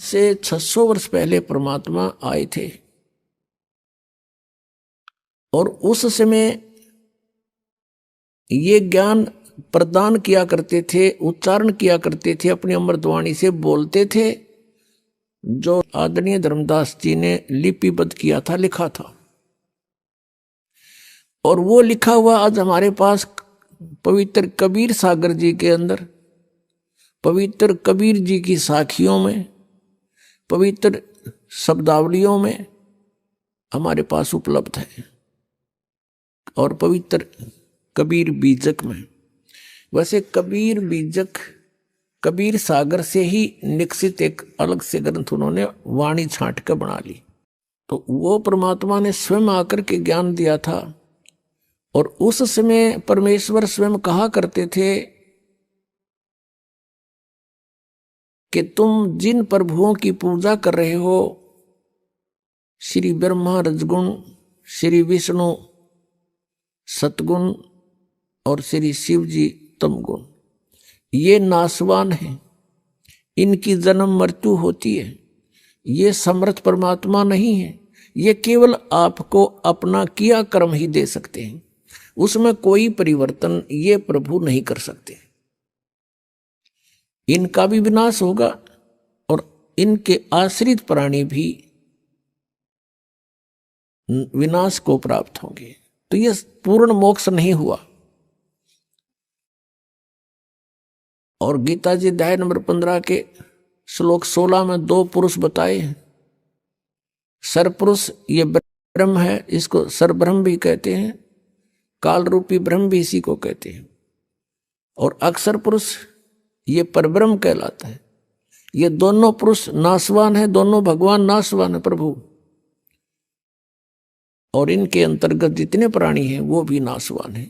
से 600 वर्ष पहले परमात्मा आए थे और उस समय ये ज्ञान प्रदान किया करते थे, उच्चारण किया करते थे, अपनी अमृतवाणी से बोलते थे, जो आदरणीय धर्मदास जी ने लिपिबद्ध किया था, लिखा था। और वो लिखा हुआ आज हमारे पास पवित्र कबीर सागर जी के अंदर, पवित्र कबीर जी की साखियों में, पवित्र शब्दावलियों में हमारे पास उपलब्ध है और पवित्र कबीर बीजक में। वैसे कबीर बीजक कबीर सागर से ही निकसित एक अलग से ग्रंथ उन्होंने वाणी छांट कर बना ली। तो वो परमात्मा ने स्वयं आकर के ज्ञान दिया था और उस समय परमेश्वर स्वयं कहा करते थे कि तुम जिन प्रभुओं की पूजा कर रहे हो, श्री ब्रह्मा रजगुण, श्री विष्णु सतगुण और श्री शिव जी तमगुण, ये नासवान हैं, इनकी जन्म मृत्यु होती है, ये समर्थ परमात्मा नहीं है, ये केवल आपको अपना किया कर्म ही दे सकते हैं, उसमें कोई परिवर्तन ये प्रभु नहीं कर सकते। इनका भी विनाश होगा और इनके आश्रित प्राणी भी विनाश को प्राप्त होंगे। तो यह पूर्ण मोक्ष नहीं हुआ। और गीता जी अध्याय नंबर 15 के श्लोक 16 में 2 पुरुष बताए हैं। सरपुरुष ये ब्रह्म है, इसको सरब्रह्म भी कहते हैं, काल रूपी ब्रह्म भी इसी को कहते हैं। और अक्षर पुरुष ये परब्रह्म कहलाता है। ये दोनों पुरुष नासवान है, दोनों भगवान नासवान है प्रभु, और इनके अंतर्गत जितने प्राणी हैं वो भी नासवान है।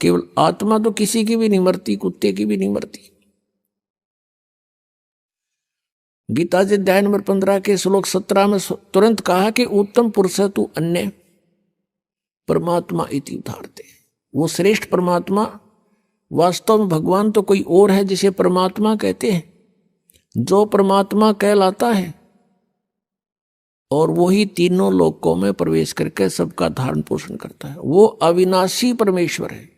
केवल आत्मा तो किसी की भी नहीं मरती, कुत्ते की भी नहीं मरती। गीता जी अध्याय नंबर 15 के श्लोक 17 में तुरंत कहा कि उत्तम पुरुष तू अन्य परमात्मा इति उदाहरते। वो श्रेष्ठ परमात्मा वास्तव में भगवान तो कोई और है जिसे परमात्मा कहते हैं, जो परमात्मा कहलाता है और वो ही तीनों लोकों में प्रवेश करके सबका धारण पोषण करता है। वो अविनाशी परमेश्वर है।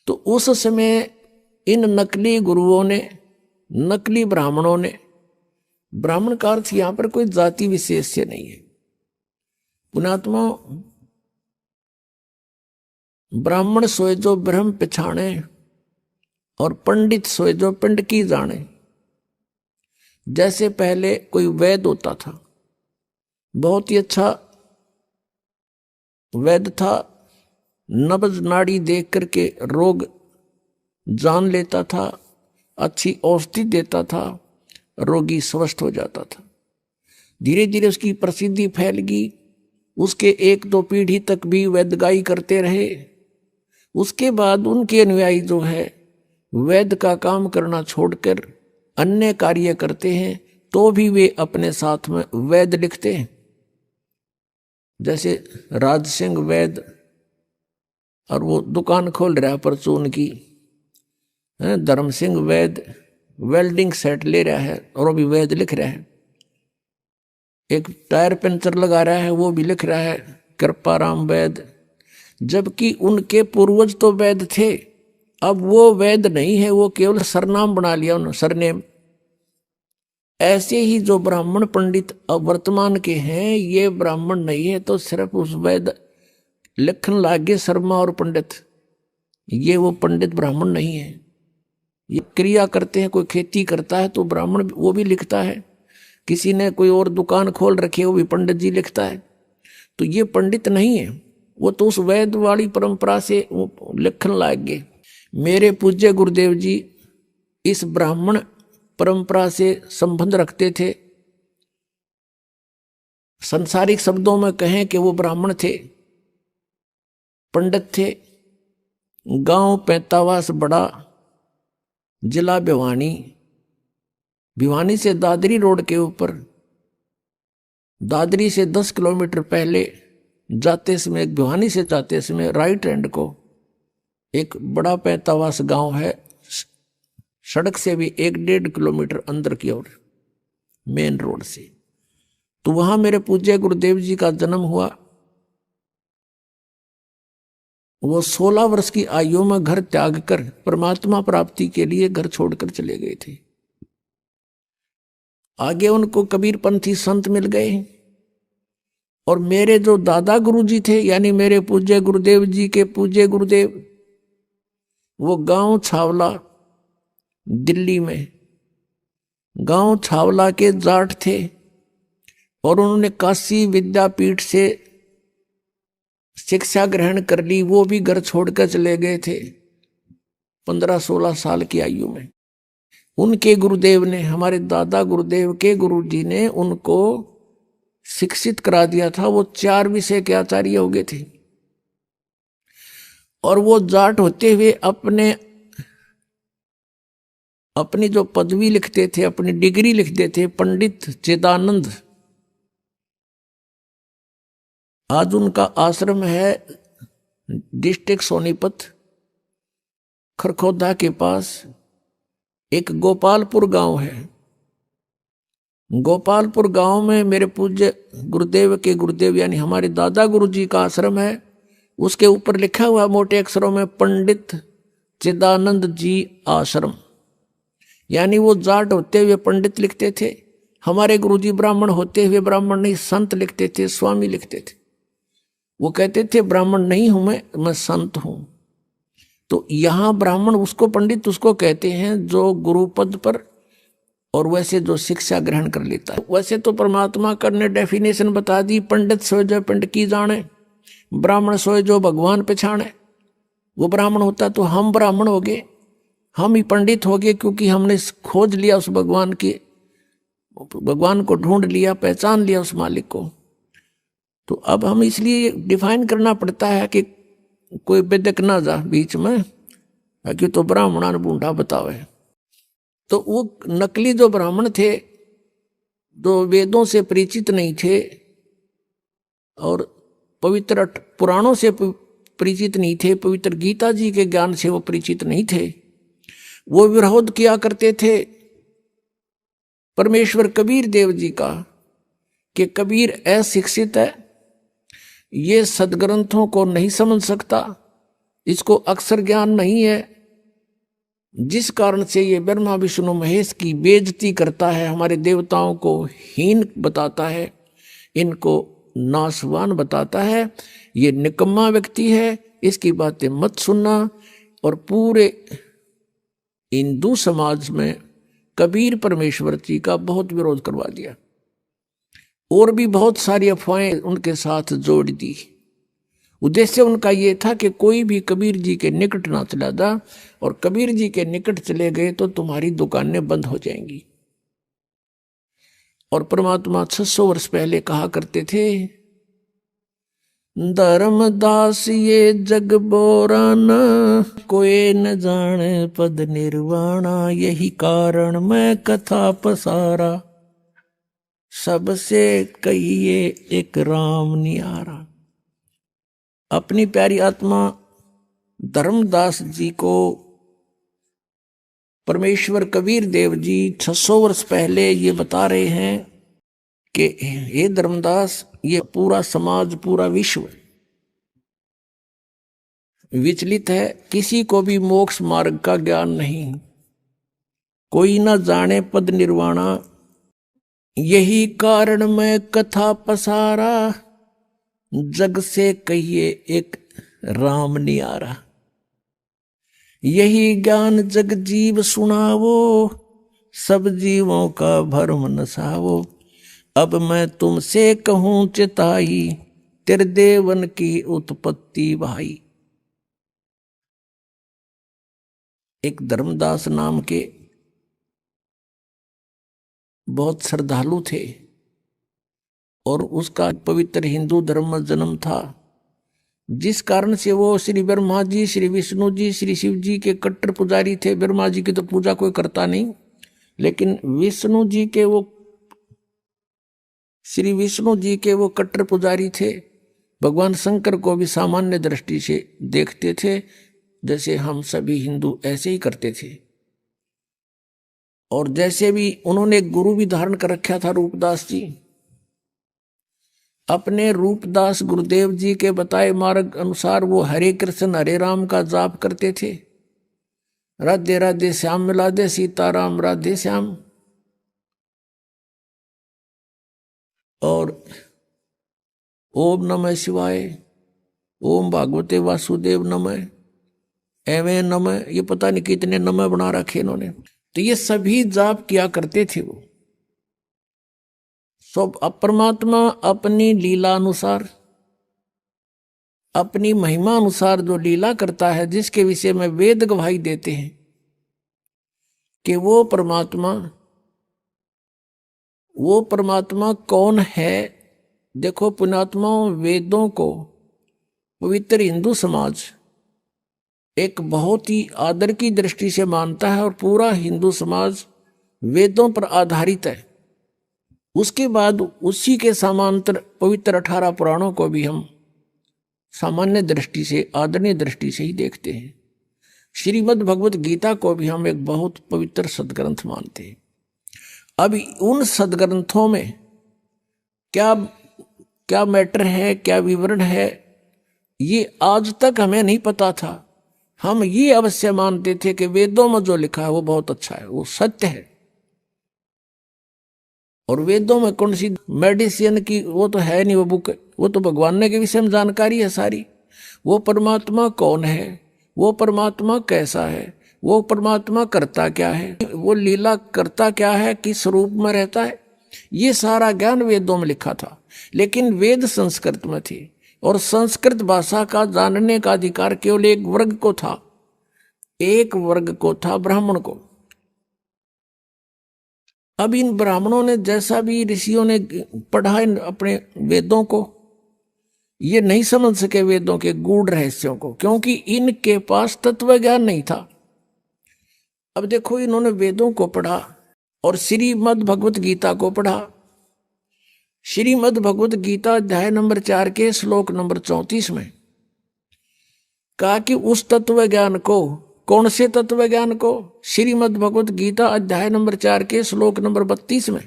तो उस समय इन नकली गुरुओं ने, नकली ब्राह्मणों ने, ब्राह्मण का अर्थ यहां पर कोई जाति विशेष से नहीं है पुण्यात्मा, ब्राह्मण सोए जो ब्रह्म पछाणे और पंडित सोए जो पिंड की जाने। जैसे पहले कोई वैद्य होता था, बहुत ही अच्छा वैद्य था, नब्ज नाड़ी देख करके रोग जान लेता था, अच्छी औषधि देता था, रोगी स्वस्थ हो जाता था। धीरे धीरे उसकी प्रसिद्धि फैल गई, उसके 1-2 पीढ़ी तक भी वैद्यगाई करते रहे। उसके बाद उनके अनुयायी जो है वैद्य का काम करना छोड़कर अन्य कार्य करते हैं, तो भी वे अपने साथ में वैद्य लिखते हैं। जैसे राज सिंह वैद्य, और वो दुकान खोल रहा है परचून की। धर्म सिंह वैद्य वेल्डिंग सेट ले रहा है और वो भी वैद्य लिख रहा है। एक टायर पंचर लगा रहा है, वो भी लिख रहा है कृपाराम वैद्य। जबकि उनके पूर्वज तो वैद्य थे, अब वो वैद्य नहीं है, वो केवल सरनाम बना लिया उन्होंने, सरनेम। ऐसे ही जो ब्राह्मण पंडित अब वर्तमान के हैं, ये ब्राह्मण नहीं है तो सिर्फ उस वैद्य लिखन लागे शर्मा और पंडित, ये वो पंडित ब्राह्मण नहीं है। ये क्रिया करते हैं, कोई खेती करता है तो ब्राह्मण वो भी लिखता है, किसी ने कोई और दुकान खोल रखी है वो भी पंडित जी लिखता है। तो ये पंडित नहीं है, वो तो उस वैद्य वाली परंपरा से लिखन लाग गए। मेरे पूज्य गुरुदेव जी इस ब्राह्मण परंपरा से संबंध रखते थे। संसारिक शब्दों में कहें कि वो ब्राह्मण थे, पंडित थे। गांव पैंतावास बड़ा, जिला भिवानी, भिवानी से दादरी रोड के ऊपर, दादरी से 10 किलोमीटर पहले जाते समय, भिवानी से जाते समय राइट हैंड को एक बड़ा पैंतावास गांव है, सड़क से भी 1-1.5 किलोमीटर अंदर की ओर। मेन रोड से। तो वहां मेरे पूज्य गुरुदेव जी का जन्म हुआ। वो 16 वर्ष की आयु में घर त्याग कर परमात्मा प्राप्ति के लिए घर छोड़कर चले गए थे। आगे उनको कबीरपंथी संत मिल गए और मेरे जो दादा गुरुजी थे यानी मेरे पूज्य गुरुदेव जी के पूज्य गुरुदेव, वो गांव छावला दिल्ली में, गांव छावला के जाट थे और उन्होंने काशी विद्यापीठ से शिक्षा ग्रहण कर ली। वो भी घर छोड़कर चले गए थे 15-16 साल की आयु में। उनके गुरुदेव ने, हमारे दादा गुरुदेव के गुरुजी ने उनको शिक्षित करा दिया था। वो 4 विषय के आचार्य हो गए थे और वो जाट होते हुए अपनी जो पदवी लिखते थे, अपनी डिग्री लिखते थे, पंडित चिदानंद। आज उनका आश्रम है डिस्ट्रिक्ट सोनीपत, खरखोदा के पास एक गोपालपुर गांव है। गोपालपुर गांव में मेरे पूज्य गुरुदेव के गुरुदेव यानी हमारे दादा गुरुजी का आश्रम है। उसके ऊपर लिखा हुआ मोटे अक्षरों में पंडित चिदानंद जी आश्रम। यानी वो जाट होते हुए पंडित लिखते थे, हमारे गुरुजी ब्राह्मण होते हुए ब्राह्मण नहीं संत लिखते थे, स्वामी लिखते थे। वो कहते थे ब्राह्मण नहीं हूं मैं संत हूं। तो यहां ब्राह्मण उसको, पंडित उसको कहते हैं जो गुरु पद पर और वैसे जो शिक्षा ग्रहण कर लेता है। वैसे तो परमात्मा कर ने डेफिनेशन बता दी, पंडित सोए जो पिंड की जाने, ब्राह्मण सोए जो भगवान पहचाने। वो ब्राह्मण होता तो हम ब्राह्मण हो गए, हम ही पंडित हो गए, क्योंकि हमने खोज लिया उस भगवान के, भगवान को ढूंढ लिया, पहचान लिया उस मालिक को। तो अब हम इसलिए डिफाइन करना पड़ता है कि कोई बेदक ना जा बीच में, कि तो ब्राह्मणा ने बूढ़ा बतावे। तो वो नकली जो ब्राह्मण थे, जो वेदों से परिचित नहीं थे और पवित्र पुराणों से परिचित नहीं थे, पवित्र गीता जी के ज्ञान से वो परिचित नहीं थे, वो विरोध किया करते थे परमेश्वर कबीर देव जी का कि कबीर अशिक्षित है, ये सदग्रंथों को नहीं समझ सकता, इसको अक्षर ज्ञान नहीं है, जिस कारण से ये ब्रह्मा विष्णु महेश की बेइज्जती करता है, हमारे देवताओं को हीन बताता है, इनको नासवान बताता है, ये निकम्मा व्यक्ति है, इसकी बातें मत सुनना। और पूरे हिंदू समाज में कबीर परमेश्वर जी का बहुत विरोध करवा दिया और भी बहुत सारी अफवाहें उनके साथ जोड़ दी। उद्देश्य उनका ये था कि कोई भी कबीर जी के निकट ना चला जा, और कबीर जी के निकट चले गए तो तुम्हारी दुकानें बंद हो जाएंगी। और परमात्मा 600 वर्ष पहले कहा करते थे, धर्मदास ये जग बोराना, कोई न जाने पद निर्वाणा, यही कारण मैं कथा पसारा, सबसे कहिए एक राम नियारा। अपनी प्यारी आत्मा धर्मदास जी को परमेश्वर कबीर देव जी 600 वर्ष पहले ये बता रहे हैं कि हे धर्मदास, ये पूरा समाज, पूरा विश्व विचलित है, किसी को भी मोक्ष मार्ग का ज्ञान नहीं, कोई ना जाने पद निर्वाणा, यही कारण मैं कथा पसारा, जग से कहिए एक राम नियारा। यही ज्ञान जग जीव सुनावो, सब जीवों का भरम नसावो, अब मैं तुमसे कहूं चिताई, तेरे देवन की उत्पत्ति भाई। एक धर्मदास नाम के बहुत श्रद्धालु थे और उसका पवित्र हिंदू धर्म में जन्म था, जिस कारण से वो श्री ब्रह्मा जी, श्री विष्णु जी, श्री शिव जी के कट्टर पुजारी थे। ब्रह्मा जी की तो पूजा कोई करता नहीं, लेकिन विष्णु जी के वो, श्री विष्णु जी के वो कट्टर पुजारी थे। भगवान शंकर को भी सामान्य दृष्टि से देखते थे, जैसे हम सभी हिंदू ऐसे ही करते थे। और जैसे भी उन्होंने एक गुरु भी धारण कर रखा था रूपदास जी, अपने रूपदास गुरुदेव जी के बताए मार्ग अनुसार वो हरे कृष्ण हरे राम का जाप करते थे। राधे राधे श्याम मिला दे सीताराम राधे श्याम, और ओम नमः शिवाय, ओम भागवते वासुदेव नमः, एवं नमः, ये पता नहीं कितने नमः बना रखे इन्होंने। तो ये सभी जाप किया करते थे वो सब। परमात्मा अपनी लीला अनुसार, अपनी महिमा अनुसार जो लीला करता है, जिसके विषय में वेद गवाही देते हैं कि वो परमात्मा कौन है। देखो पुण्यात्माओं, वेदों को पवित्र हिंदू समाज एक बहुत ही आदर की दृष्टि से मानता है और पूरा हिंदू समाज वेदों पर आधारित है। उसके बाद उसी के समांतर पवित्र 18 पुराणों को भी हम सामान्य दृष्टि से, आदरणीय दृष्टि से ही देखते हैं। श्रीमद् भगवत गीता को भी हम एक बहुत पवित्र सदग्रंथ मानते हैं। अब उन सदग्रंथों में क्या क्या मैटर है, क्या विवरण है, ये आज तक हमें नहीं पता था। हम ये अवश्य मानते थे कि वेदों में जो लिखा है वो बहुत अच्छा है, वो सत्य है। और वेदों में कौन सी मेडिसिन की वो तो है नहीं, वो बुक, वो तो भगवान ने के विषय में जानकारी है सारी। वो परमात्मा कौन है, वो परमात्मा कैसा है, वो परमात्मा करता क्या है, वो लीला करता क्या है, किस रूप में रहता है, ये सारा ज्ञान वेदों में लिखा था। लेकिन वेद संस्कृत में थे और संस्कृत भाषा का जानने का अधिकार केवल एक वर्ग को था, एक वर्ग को था, ब्राह्मण को। अब इन ब्राह्मणों ने जैसा भी ऋषियों ने पढ़ा अपने वेदों को, ये नहीं समझ सके वेदों के गूढ़ रहस्यों को, क्योंकि इनके पास तत्व ज्ञान नहीं था। अब देखो, इन्होंने वेदों को पढ़ा और श्रीमद् भगवत गीता को पढ़ा। श्रीमद् भगवत गीता अध्याय नंबर 4 के श्लोक नंबर 34 में कहा कि उस तत्व ज्ञान को, कौन से तत्व ज्ञान को? श्रीमद् भगवत गीता अध्याय नंबर 4 के श्लोक नंबर 32 में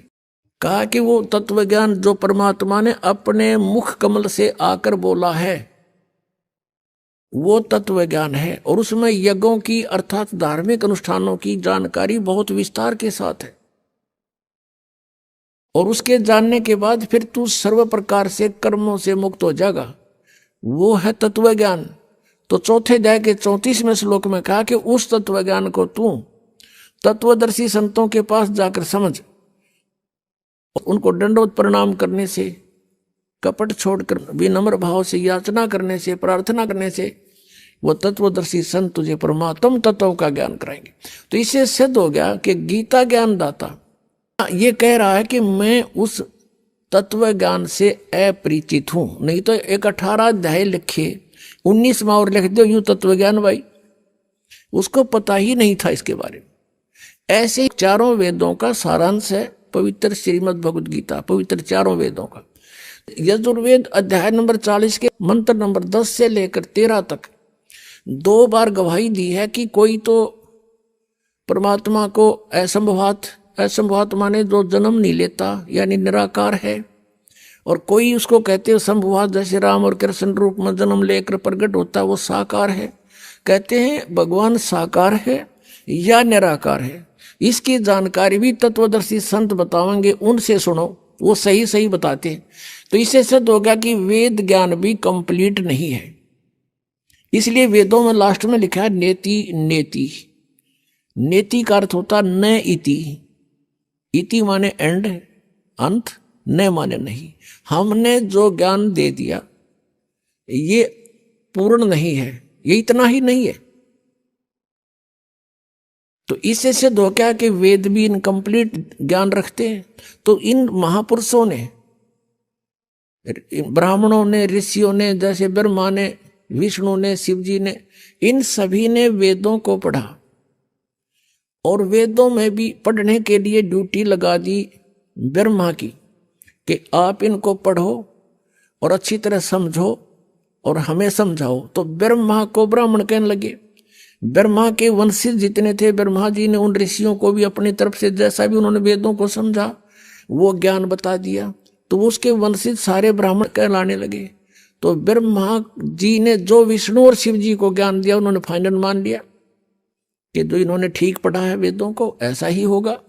कहा कि वो तत्व ज्ञान जो परमात्मा ने अपने मुख कमल से आकर बोला है, वो तत्व ज्ञान है। और उसमें यज्ञों की अर्थात धार्मिक अनुष्ठानों की जानकारी बहुत विस्तार के साथ है। और उसके जानने के बाद फिर तू सर्व प्रकार से कर्मों से मुक्त हो जाएगा, वो है तत्व ज्ञान। तो चौथे अध्याय के 34वें श्लोक में कहा कि उस तत्व ज्ञान को तू तत्वदर्शी संतों के पास जाकर समझ, उनको दंडवत प्रणाम करने से, कपट छोड़कर विनम्र भाव से याचना करने से, प्रार्थना करने से वो तत्वदर्शी संत तुझे परमात्म तत्व का ज्ञान कराएंगे। तो इससे सिद्ध हो गया कि गीता ज्ञान दाता ये कह रहा है कि मैं उस तत्व ज्ञान से अपरिचित हूं। नहीं तो एक 18 अध्याय लिखे 19वां और लिख दो यूं तत्व ज्ञान भाई, उसको पता ही नहीं था इसके बारे में। ऐसे चारों वेदों का सारांश है पवित्र श्रीमद् भगवद गीता, पवित्र चारों वेदों का। यजुर्वेद अध्याय नंबर 40 के मंत्र नंबर 10 से लेकर 13 तक 2 बार गवाही दी है कि कोई तो परमात्मा को असंभवात माने जो जन्म नहीं लेता, यानी निराकार है, और कोई उसको कहते हैं संभवात, जैसे राम और कृष्ण रूप में जन्म लेकर प्रकट होता है, वो साकार है। कहते हैं भगवान साकार है या निराकार है, इसकी जानकारी भी तत्वदर्शी संत बताएंगे, उनसे सुनो, वो सही सही बताते हैं। तो इससे सिद्ध हो गया कि वेद ज्ञान भी कंप्लीट नहीं है। इसलिए वेदों में लास्ट में लिखा है नेति नेति। नेति का अर्थ होता न इति, इति माने एंड, अंत, न माने नहीं। हमने जो ज्ञान दे दिया ये पूर्ण नहीं है, ये इतना ही नहीं है। तो इससे सिद्ध हो गया कि वेद भी इनकम्प्लीट ज्ञान रखते हैं। तो इन महापुरुषों ने, ब्राह्मणों ने, ऋषियों ने, जैसे ब्रह्मा ने, विष्णु ने, शिव जी ने, इन सभी ने वेदों को पढ़ा और वेदों में भी पढ़ने के लिए ड्यूटी लगा दी ब्रह्मा की कि आप इनको पढ़ो और अच्छी तरह समझो और हमें समझाओ। तो ब्रह्मा को ब्राह्मण कहने लगे, ब्रह्मा के वंशज जितने थे, ब्रह्मा जी ने उन ऋषियों को भी अपनी तरफ से जैसा भी उन्होंने वेदों को समझा वो ज्ञान बता दिया, तो उसके वंशज सारे ब्राह्मण कहलाने लगे। तो ब्रह्मा जी ने जो विष्णु और शिव जी को ज्ञान दिया उन्होंने फाइनल मान लिया कि जो इन्होंने ठीक पढ़ा है वेदों को ऐसा ही होगा।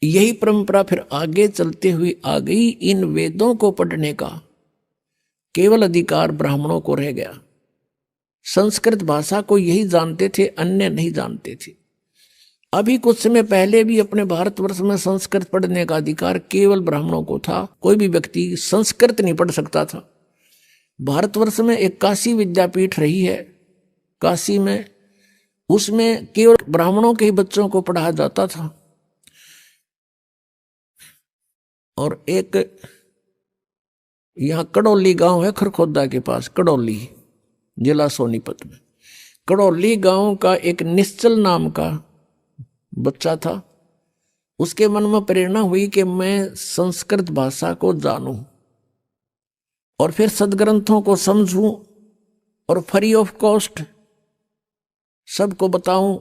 यही परंपरा फिर आगे चलते हुए आ गई। इन वेदों को पढ़ने का केवल अधिकार ब्राह्मणों को रह गया। संस्कृत भाषा को यही जानते थे, अन्य नहीं जानते थे। अभी कुछ समय पहले भी अपने भारतवर्ष में संस्कृत पढ़ने का अधिकार केवल ब्राह्मणों को था। कोई भी व्यक्ति संस्कृत नहीं पढ़ सकता था। भारतवर्ष में एक काशी विद्यापीठ रही है, काशी में, उसमें केवल ब्राह्मणों के ही बच्चों को पढ़ाया जाता था। और एक यहाँ कड़ौली गांव है खरखोदा के पास, कड़ौली जिला सोनीपत में। कड़ौली गांव का एक निश्चल नाम का बच्चा था। उसके मन में प्रेरणा हुई कि मैं संस्कृत भाषा को जानूं और फिर सदग्रंथों को समझूं और फ्री ऑफ कॉस्ट सबको बताऊं।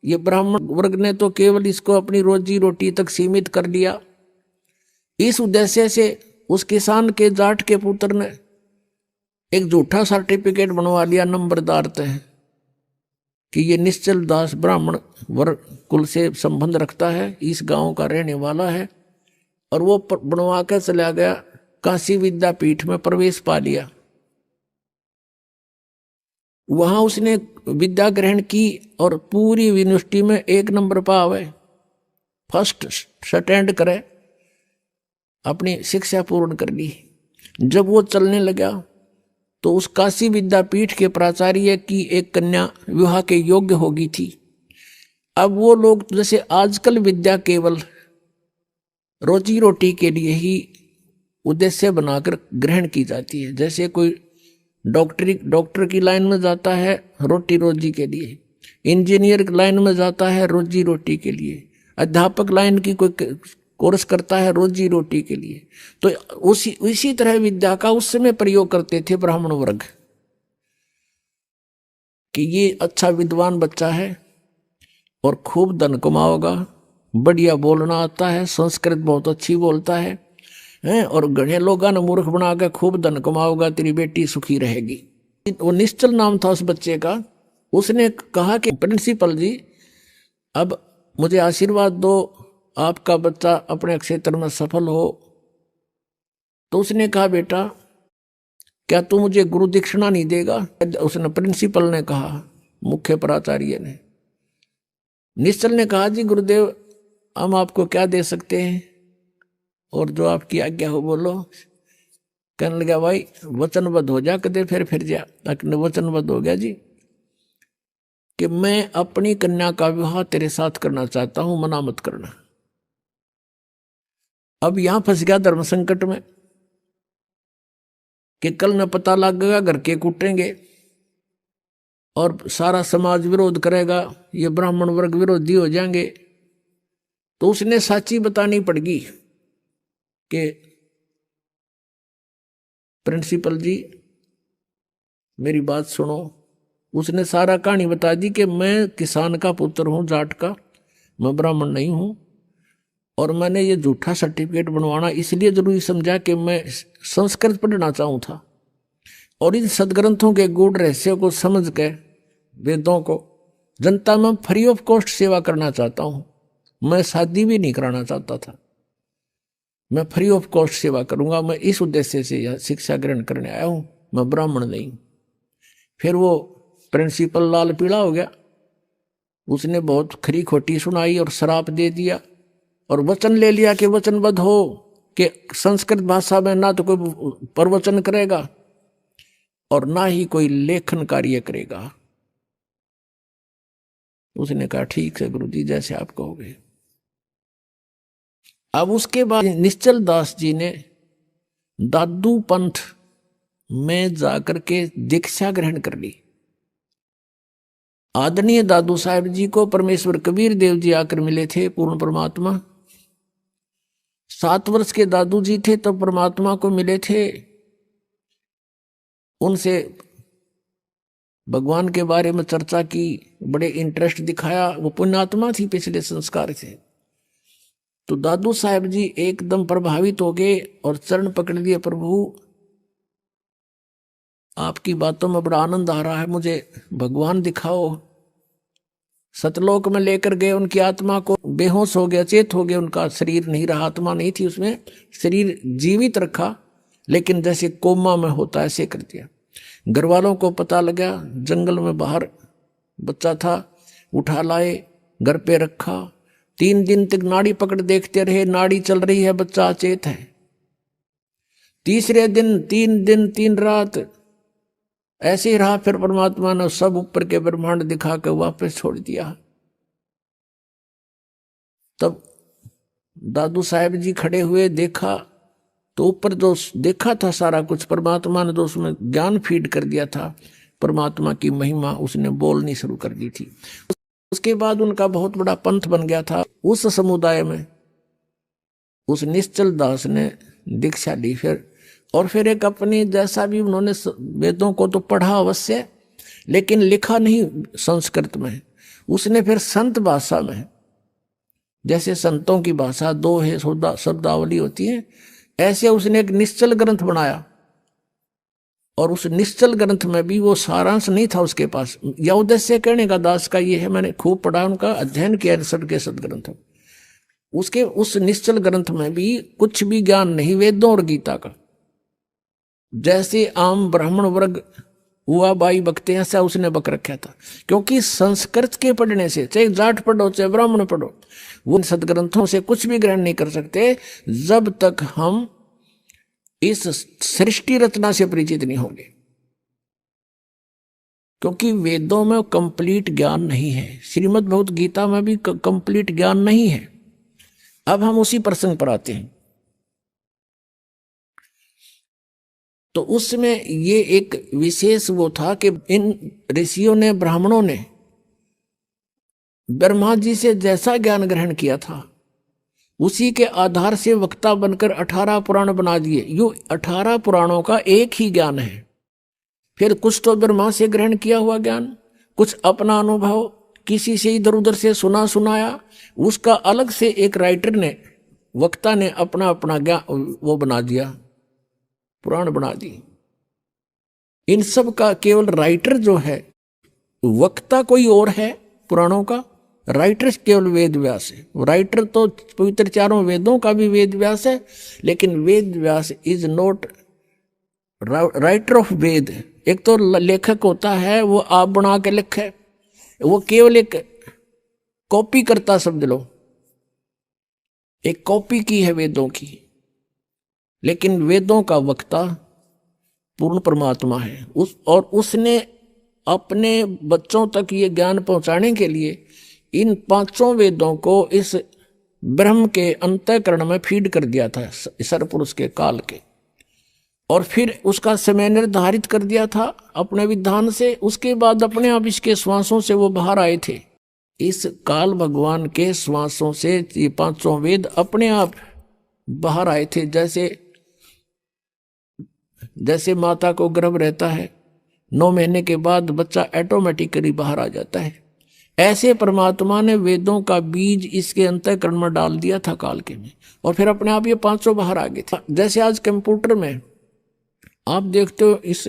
ये ब्राह्मण वर्ग ने तो केवल इसको अपनी रोजी रोटी तक सीमित कर लिया। इस उद्देश्य से उस किसान के जाट के पुत्र ने एक झूठा सर्टिफिकेट बनवा लिया नंबरदार तय कि ये निश्चल दास ब्राह्मण वर्ग कुल से संबंध रखता है, इस गांव का रहने वाला है। और वो बनवा कर चला गया, काशी विद्यापीठ में प्रवेश पा लिया। वहां उसने विद्या ग्रहण की और पूरी यूनिवर्सिटी में 1 नंबर पावे, फर्स्ट स्टैंड करे, अपनी शिक्षा पूर्ण कर ली। जब वो चलने लगा तो उस काशी विद्यापीठ के प्राचार्य की एक कन्या विवाह के योग्य हो गई थी। अब वो लोग जैसे आजकल विद्या केवल रोजी रोटी के लिए ही उद्देश्य बनाकर ग्रहण की जाती है। जैसे कोई डॉक्टर की लाइन में जाता है रोटी रोजी के लिए, इंजीनियर लाइन में जाता है रोजी रोटी के लिए, अध्यापक लाइन की कोई कोर्स करता है रोजी रोटी के लिए। तो उसी तरह विद्या का उस समय प्रयोग करते थे ब्राह्मण वर्ग कि ये अच्छा विद्वान बच्चा है और खूब धन कमाओगा, बढ़िया बोलना आता है, संस्कृत बहुत अच्छी बोलता है, और गढ़े लोगों ने मूर्ख बना के खूब धन कमाओगा, तेरी बेटी सुखी रहेगी। वो निश्चल नाम था उस बच्चे का। उसने कहा कि प्रिंसिपल जी अब मुझे आशीर्वाद दो, आपका बच्चा अपने क्षेत्र में सफल हो। तो उसने कहा बेटा क्या तू मुझे गुरु दीक्षिणा नहीं देगा? उसने प्रिंसिपल ने कहा, मुख्य प्राचार्य ने। निश्चल ने कहा जी गुरुदेव हम आपको क्या दे सकते हैं और जो आपकी आज्ञा हो बोलो। कहने लगा भाई वचनबद्ध हो जा, कदे फिर जा। वचनबद्ध हो गया जी कि मैं अपनी कन्या का विवाह तेरे साथ करना चाहता हूं, मना मत करना। अब यहां फंस गया धर्म संकट में कि कल न पता लग गया घर के कूटेंगे और सारा समाज विरोध करेगा, ये ब्राह्मण वर्ग विरोधी हो जाएंगे। तो उसने साची बतानी पड़गी कि प्रिंसिपल जी मेरी बात सुनो। उसने सारा कहानी बता दी कि मैं किसान का पुत्र हूं, जाट का, मैं ब्राह्मण नहीं हूं और मैंने ये झूठा सर्टिफिकेट बनवाना इसलिए जरूरी समझा कि मैं संस्कृत पढ़ना चाहूँ था और इन सदग्रंथों के गूढ़ रहस्यों को समझ के वेदों को जनता में फ्री ऑफ कॉस्ट सेवा करना चाहता हूँ। मैं शादी भी नहीं कराना चाहता था, मैं फ्री ऑफ कॉस्ट सेवा करूंगा। मैं इस उद्देश्य से यह शिक्षा ग्रहण करने आया हूँ, मैं ब्राह्मण नहीं। फिर वो प्रिंसिपल लाल पीला हो गया। उसने बहुत खरी खोटी सुनाई और श्राप दे दिया और वचन ले लिया कि वचनबद्ध हो कि संस्कृत भाषा में ना तो कोई प्रवचन करेगा और ना ही कोई लेखन कार्य करेगा। उसने कहा ठीक है गुरुजी जैसे आप कहोगे। अब उसके बाद निश्चल दास जी ने दादू पंथ में जाकर के दीक्षा ग्रहण कर ली। आदरणीय दादू साहब जी को परमेश्वर कबीर देव जी आकर मिले थे, पूर्ण परमात्मा। 7 वर्ष के दादू जी थे तब परमात्मा को मिले थे। उनसे भगवान के बारे में चर्चा की, बड़े इंटरेस्ट दिखाया। वो पुण्यात्मा थी, पिछले संस्कार से। तो दादू साहब जी एकदम प्रभावित हो गए और चरण पकड़ लिए, प्रभु आपकी बातों में बड़ा आनंद आ रहा है, मुझे भगवान दिखाओ। सतलोक में लेकर गए, उनकी आत्मा को बेहोश हो गया, चेत हो गया, उनका शरीर नहीं रहा, आत्मा नहीं थी उसमें, शरीर जीवित रखा लेकिन जैसे कोमा में होता ऐसे कर दिया। घर वालों को पता लगा, जंगल में बाहर बच्चा था, उठा लाए, घर पे रखा। 3 दिन तक नाड़ी पकड़ देखते रहे, नाड़ी चल रही है, बच्चा अचेत है। तीसरे दिन 3 दिन 3 रात ऐसे ही रहा। फिर परमात्मा ने सब ऊपर के ब्रह्मांड दिखा कर वापस छोड़ दिया। तब दादू साहब जी खड़े हुए, देखा तो ऊपर जो देखा था सारा कुछ, परमात्मा ने जो उसमें ज्ञान फीड कर दिया था, परमात्मा की महिमा उसने बोलनी शुरू कर दी थी। उसके बाद उनका बहुत बड़ा पंथ बन गया था। उस समुदाय में उस निश्चल दास ने दीक्षा ली फिर, और फिर एक अपनी जैसा भी उन्होंने वेदों को तो पढ़ा अवश्य, लेकिन लिखा नहीं संस्कृत में। उसने फिर संत भाषा में, जैसे संतों की भाषा 2 है, शब्दावली होती है, ऐसे उसने एक निश्चल ग्रंथ बनाया। और उस निश्चल ग्रंथ में भी वो सारांश नहीं था उसके पास। या उद्देश्य कहने का दास का ये है, मैंने खूब पढ़ा, उनका अध्ययन किया सदग्रंथ। उसके उस निश्चल ग्रंथ में भी कुछ भी ज्ञान नहीं वेदों और गीता का। जैसे आम ब्राह्मण वर्ग हुआ बाई बकते हैं, ऐसा उसने बक रखा था। क्योंकि संस्कृत के पढ़ने से, चाहे जाट पढ़ो चाहे ब्राह्मण पढ़ो, वो सदग्रंथों से कुछ भी ग्रहण नहीं कर सकते जब तक हम इस सृष्टि रचना से परिचित नहीं होंगे। क्योंकि वेदों में कंप्लीट ज्ञान नहीं है, श्रीमद् भगवत गीता में भी कंप्लीट ज्ञान नहीं है। अब हम उसी प्रसंग पर आते हैं। तो उसमें ये एक विशेष वो था कि इन ऋषियों ने, ब्राह्मणों ने ब्रह्मा जी से जैसा ज्ञान ग्रहण किया था, उसी के आधार से वक्ता बनकर 18 पुराण बना दिए। यो 18 पुराणों का एक ही ज्ञान है। फिर कुछ तो ब्रह्मा से ग्रहण किया हुआ ज्ञान, कुछ अपना अनुभव, किसी से इधर उधर से सुना सुनाया, उसका अलग से एक राइटर ने, वक्ता ने अपना अपना ज्ञान वो बना दिया, पुराण बना दी। इन सब का केवल राइटर जो है, वक्ता कोई और है पुराणों का, राइटर केवल वेद व्यास है। राइटर तो पवित्र 4 वेदों का भी वेद व्यास है, लेकिन Ved Vyas is not writer of वेद। एक तो लेखक होता है, वो आप बना के लिखे, वो केवल एक कॉपी करता, समझ लो, एक कॉपी की है वेदों की। लेकिन वेदों का वक्ता पूर्ण परमात्मा है। उसने अपने बच्चों तक ये ज्ञान पहुंचाने के लिए इन 5 वेदों को इस ब्रह्म के अंतःकरण में फीड कर दिया था, सरपुरुष के काल के। और फिर उसका समय निर्धारित कर दिया था अपने विधान से। उसके बाद अपने आप इसके श्वासों से वो बाहर आए थे। इस काल भगवान के श्वासों से ये 5 वेद अपने आप बाहर आए थे। जैसे माता को गर्भ रहता है, 9 महीने के बाद बच्चा ऑटोमेटिकली बाहर आ जाता है, ऐसे परमात्मा ने वेदों का बीज इसके अंतःकरण में डाल दिया था काल के में, और फिर अपने आप ये 500 बाहर आ गए थे। जैसे आज कंप्यूटर में आप देखते हो, इस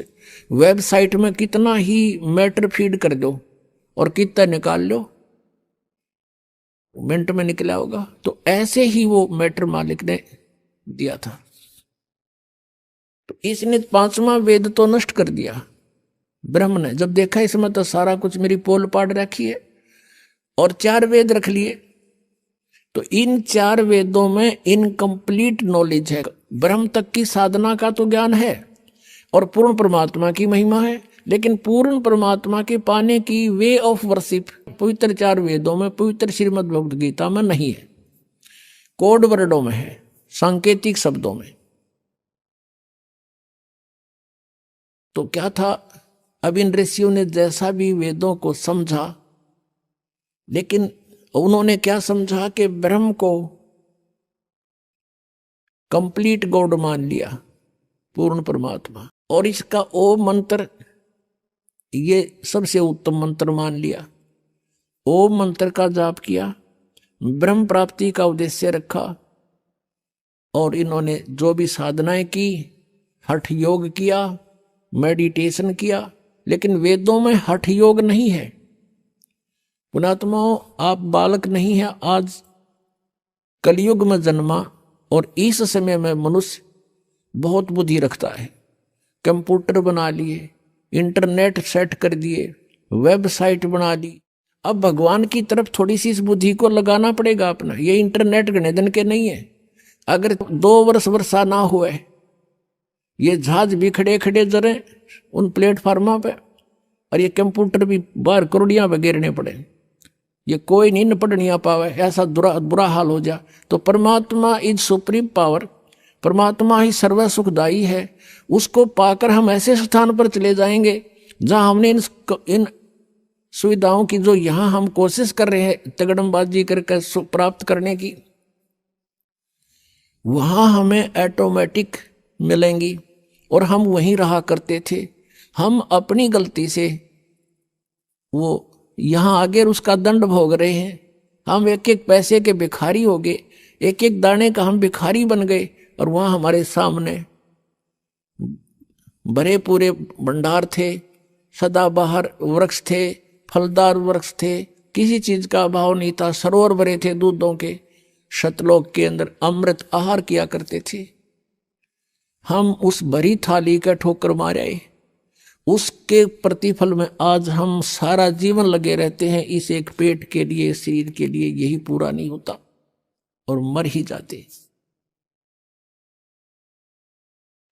वेबसाइट में कितना ही मैटर फीड कर दो और कितना निकाल लो, मिनट में निकला होगा। तो ऐसे ही वो मैटर मालिक ने दिया था। तो इसने 5वां वेद तो नष्ट कर दिया ब्रह्म ने। जब देखा इसमें तो सारा कुछ मेरी पोल पाड़ रखी है, और 4 वेद रख लिए। तो इन 4 वेदों में इनकम्प्लीट नॉलेज है। ब्रह्म तक की साधना का तो ज्ञान है और पूर्ण परमात्मा की महिमा है, लेकिन पूर्ण परमात्मा के पाने की वे ऑफ वर्शिप पवित्र 4 वेदों में, पवित्र श्रीमद् भगवद गीता में नहीं है। कोड वर्डों में है, सांकेतिक शब्दों में। तो क्या था, अब इन ऋषियों ने जैसा भी वेदों को समझा, लेकिन उन्होंने क्या समझा कि ब्रह्म को कंप्लीट गॉड मान लिया, पूर्ण परमात्मा। और इसका ओ मंत्र ये सबसे उत्तम मंत्र मान लिया। ओम मंत्र का जाप किया, ब्रह्म प्राप्ति का उद्देश्य रखा, और इन्होंने जो भी साधनाएं की, हठ योग किया, मेडिटेशन किया, लेकिन वेदों में हठ योग नहीं है। पुणात्माओं, आप बालक नहीं है, आज कलयुग में जन्मा और इस समय में मनुष्य बहुत बुद्धि रखता है। कंप्यूटर बना लिए, इंटरनेट सेट कर दिए, वेबसाइट बना ली। अब भगवान की तरफ थोड़ी सी इस बुद्धि को लगाना पड़ेगा अपना। ये इंटरनेट गणे दिन के नहीं है। अगर 2 वर्ष वर्षा ना हुए, ये जहाज भी खड़े खड़े जरे उन प्लेटफार्मों पे, और ये कंप्यूटर भी बाहर करोड़ियां में गिरने पड़े, ये कोई नहीं पढ़ नहीं पावे, ऐसा बुरा हाल हो जा। तो परमात्मा इज सुप्रीम पावर, परमात्मा ही सर्व सुखदाई है। उसको पाकर हम ऐसे स्थान पर चले जाएंगे जहां हमने इन सुविधाओं की जो यहां हम कोशिश कर रहे हैं तगड़मबाजी करके प्राप्त करने की, वहां हमें ऑटोमेटिक मिलेंगी। और हम वहीं रहा करते थे। हम अपनी गलती से वो यहां आगे उसका दंड भोग रहे हैं। हम एक एक पैसे के भिखारी हो गए, एक एक दाने का हम भिखारी बन गए, और वहां हमारे सामने भरे पूरे भंडार थे, सदाबहार वृक्ष थे, फलदार वृक्ष थे, किसी चीज का अभाव नहीं था, सरोवर भरे थे दूधों के, सतलोक के अंदर अमृत आहार किया करते थे। हम उस भरी थाली का ठोकर मारे, उसके प्रतिफल में आज हम सारा जीवन लगे रहते हैं इस एक पेट के लिए, शरीर के लिए। यही पूरा नहीं होता और मर ही जाते।